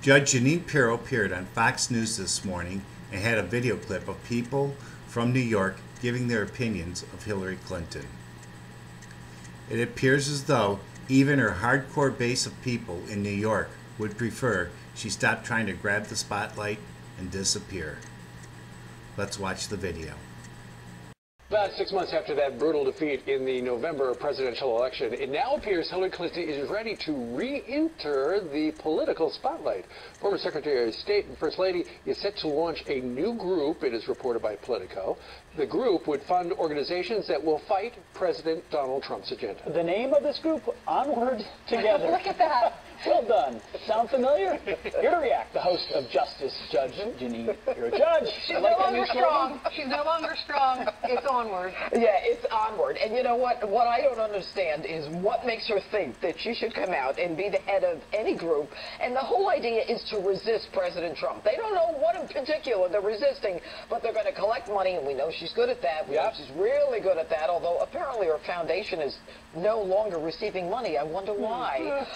Judge Jeanine Pirro appeared on Fox News this morning and had a video clip of people from New York giving their opinions of Hillary Clinton. It appears as though even her hardcore base of people in New York would prefer she stop trying to grab the spotlight and disappear. Let's watch the video. About 6 months after that brutal defeat in the November presidential election, it now appears Hillary Clinton is ready to re-enter the political spotlight. Former Secretary of State and First Lady is set to launch a new group, it is reported by Politico. The group would fund organizations that will fight President Donald Trump's agenda. The name of this group, Onward Together. Look at that. Well done. Sound familiar? Here to react, the host of Justice, Judge Jeanine Pirro. Judge, She's no longer strong. She's no longer strong. It's onward. Yeah, it's onward. And you know what? What I don't understand is what makes her think that she should come out and be the head of any group. And the whole idea is to resist President Trump. They don't know what in particular they're resisting, but they're going to collect money, and we know she's good at that. We know she's really good at that, although apparently her foundation is no longer receiving money. I wonder why.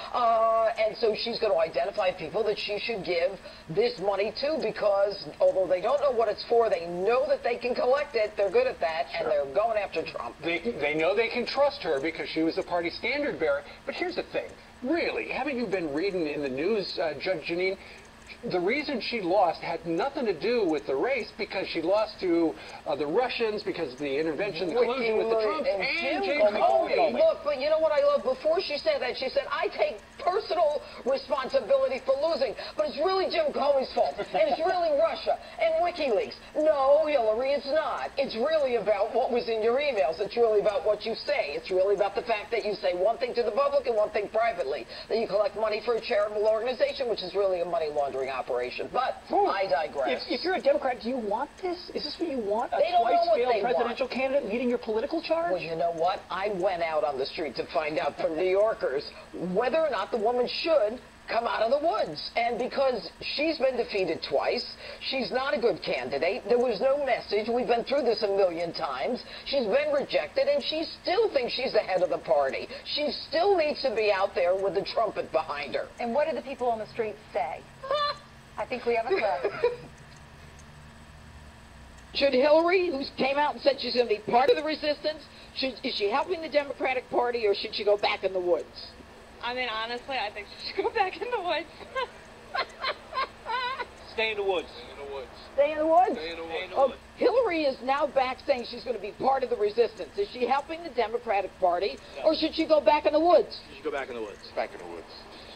And so she's going to identify people that she should give this money to, because although they don't know what it's for, they know that they can collect it. They're good at that, and they're going after Trump. They know they can trust her because she was the party standard bearer. But here's the thing. Really, haven't you been reading in the news, Judge Jeanine? The reason she lost had nothing to do with the race, because she lost to the Russians because of the intervention, the collusion with the Trump and James Comey. Look, but you know what I love? Before she said that, she said, I take personal responsibility for losing, but it's really Jim Comey's fault, and it's really Russia and WikiLeaks. No, Hillary, it's not. It's really about what was in your emails. It's really about what you say. It's really about the fact that you say one thing to the public and one thing privately, that you collect money for a charitable organization, which is really a money laundering operation. But I digress. If you're a Democrat, do you want this? Is this what you want? A They don't know what twice-failed they presidential candidate leading your political charge? Well, you know what? I went out on the street to find out from New Yorkers whether or not the woman should come out of the woods. And because she's been defeated twice, she's not a good candidate. There was no message. We've been through this a million times. She's been rejected, and she still thinks she's the head of the party. She still needs to be out there with the trumpet behind her. And what do the people on the street say? I think we have a threat. Should Hillary, who came out and said she's going to be part of the resistance, is she helping the Democratic Party, or should she go back in the woods? I mean, honestly, I think she should go back in the woods. Stay in the woods. Stay in the woods? Stay in the woods. Oh, Hillary is now back saying she's going to be part of the resistance. Is she helping the Democratic Party, or should she go back in the woods? You should go back in the woods. Back in the woods.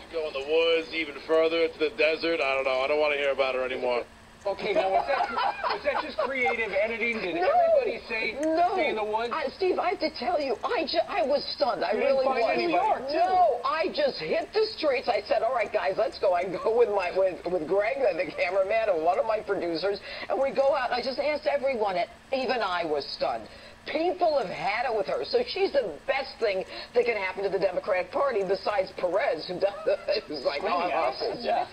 She go in the woods, even further into the desert. I don't know. I don't want to hear about her anymore. Okay, now was that just creative editing? Did everybody say stay in the woods? Steve, I have to tell you, I was stunned. I really find was. anybody. New York, too. No, I just hit the streets. I said, all right, guys, let's go. I go with Greg, the cameraman, and one of my producers, and we go out. And I just asked everyone, and even I was stunned. People have had it with her. So she's the best thing that can happen to the Democratic Party besides Perez, who's like, oh, I'm awful. Yeah.